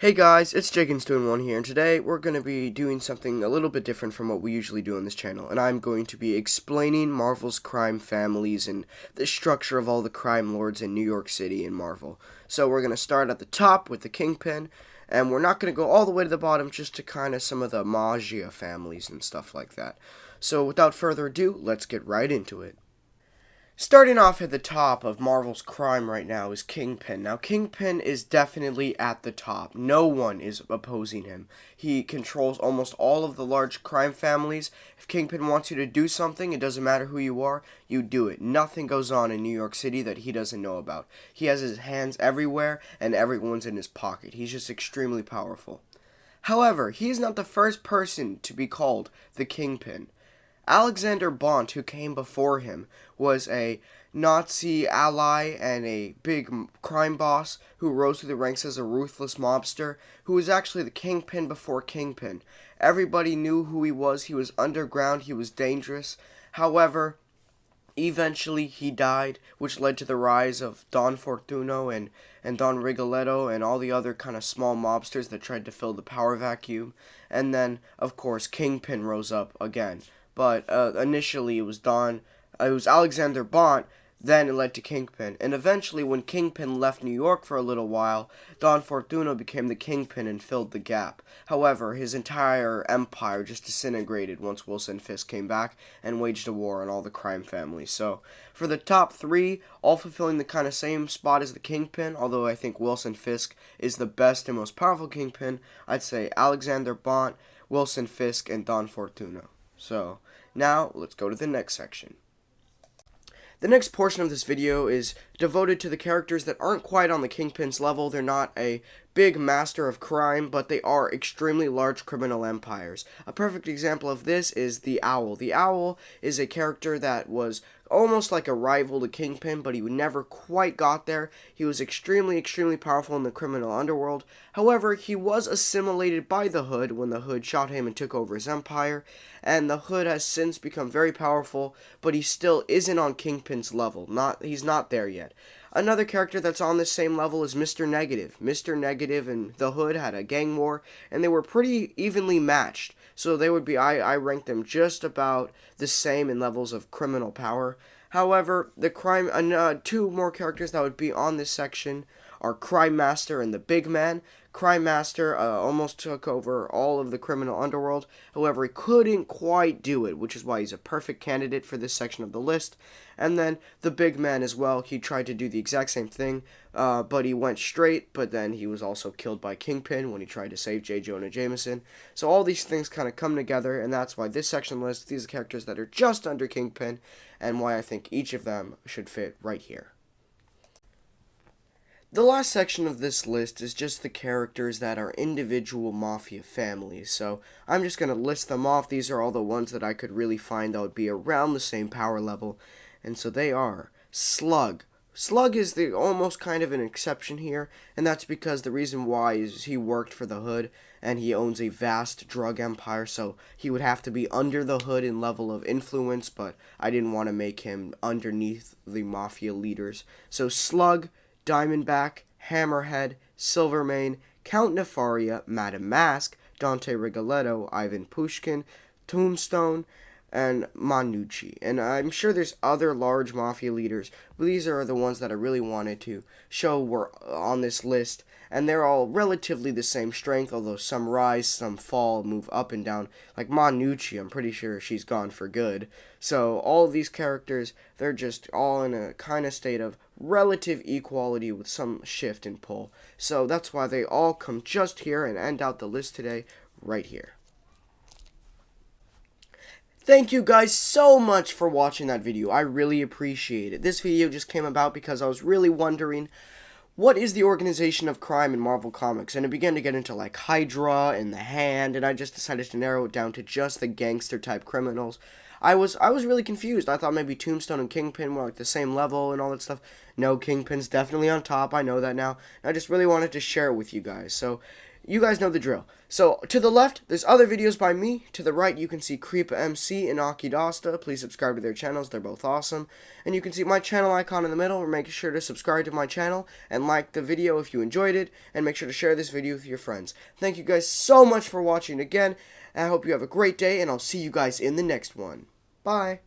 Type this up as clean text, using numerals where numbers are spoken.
Hey guys, it's Jakins2-in-1 here, and today we're going to be doing something a little bit different from what we usually do on this channel, and I'm going to be explaining Marvel's crime families and the structure of all the crime lords in New York City in Marvel. So we're going to start at the top with the Kingpin, and we're not going to go all the way to the bottom, just to kind of some of the Magia families and stuff like that. So without further ado, let's get right into it. Starting off at the top of Marvel's crime right now is Kingpin. Now, Kingpin is definitely at the top. No one is opposing him. He controls almost all of the large crime families. If Kingpin wants you to do something, it doesn't matter who you are, you do it. Nothing goes on in New York City that he doesn't know about. He has his hands everywhere, and everyone's in his pocket. He's just extremely powerful. However, he is not the first person to be called the Kingpin. Alexander Bont, who came before him, was a Nazi ally and a big crime boss who rose through the ranks as a ruthless mobster, who was actually the Kingpin before Kingpin. Everybody knew who he was. He was underground. He was dangerous. However, eventually he died, which led to the rise of Don Fortuno and Don Rigoletto and all the other kind of small mobsters that tried to fill the power vacuum. And then, of course, Kingpin rose up again. But initially it was Alexander Bont, then it led to Kingpin. And eventually when Kingpin left New York for a little while, Don Fortuno became the Kingpin and filled the gap. However, his entire empire just disintegrated once Wilson Fisk came back and waged a war on all the crime families. So, for the top three, all fulfilling the kind of same spot as the Kingpin, although I think Wilson Fisk is the best and most powerful Kingpin, I'd say Alexander Bont, Wilson Fisk, and Don Fortuno. So, now, let's go to the next section. The next portion of this video is devoted to the characters that aren't quite on the Kingpin's level. They're not a big master of crime, but they are extremely large criminal empires. A perfect example of this is the Owl. The Owl is a character that was almost like a rival to Kingpin, but he never quite got there. He was extremely powerful in the criminal underworld. However, he was assimilated by the Hood when the Hood shot him and took over his empire, and the Hood has since become very powerful, but he still isn't on Kingpin's level. He's not there yet. Another character that's on the same level is Mr. Negative. Mr. Negative and the Hood had a gang war, and they were pretty evenly matched. So they would be, I rank them just about the same in levels of criminal power. However, two more characters that would be on this section are Crime Master and the Big Man. Crime Master almost took over all of the criminal underworld. However, he couldn't quite do it, which is why he's a perfect candidate for this section of the list. And then the Big Man as well. He tried to do the exact same thing, but he went straight. But then he was also killed by Kingpin when he tried to save J. Jonah Jameson. So all these things kind of come together, and that's why this section lists these characters that are just under Kingpin, and why I think each of them should fit right here. The last section of this list is just the characters that are individual mafia families, so I'm just going to list them off. These are all the ones that I could really find that would be around the same power level, and so they are Slug. Slug is almost kind of an exception here, and that's because the reason why is he worked for the Hood, and he owns a vast drug empire, so he would have to be under the Hood in level of influence, but I didn't want to make him underneath the mafia leaders. So Slug, Diamondback, Hammerhead, Silvermane, Count Nefaria, Madame Mask, Dante Rigoletto, Ivan Pushkin, Tombstone, and Manucci. And I'm sure there's other large mafia leaders, but these are the ones that I really wanted to show were on this list. And they're all relatively the same strength, although some rise, some fall, move up and down. Like Manucci, I'm pretty sure she's gone for good. So all of these characters, they're just all in a kind of state of relative equality with some shift and pull. So that's why they all come just here and end out the list today, right here. Thank you guys so much for watching that video. I really appreciate it. This video just came about because I was really wondering, what is the organization of crime in Marvel Comics? And it began to get into like Hydra and the Hand, and I just decided to narrow it down to just the gangster type criminals. I was really confused. I thought maybe Tombstone and Kingpin were like the same level and all that stuff. No, Kingpin's definitely on top. I know that now. I just really wanted to share it with you guys. So You guys know the drill. So, to the left, there's other videos by me. To the right, you can see Creepa MC and Akidasta. Please subscribe to their channels. They're both awesome. And you can see my channel icon in the middle. Make sure to subscribe to my channel and like the video if you enjoyed it. And make sure to share this video with your friends. Thank you guys so much for watching again. I hope you have a great day, and I'll see you guys in the next one. Bye.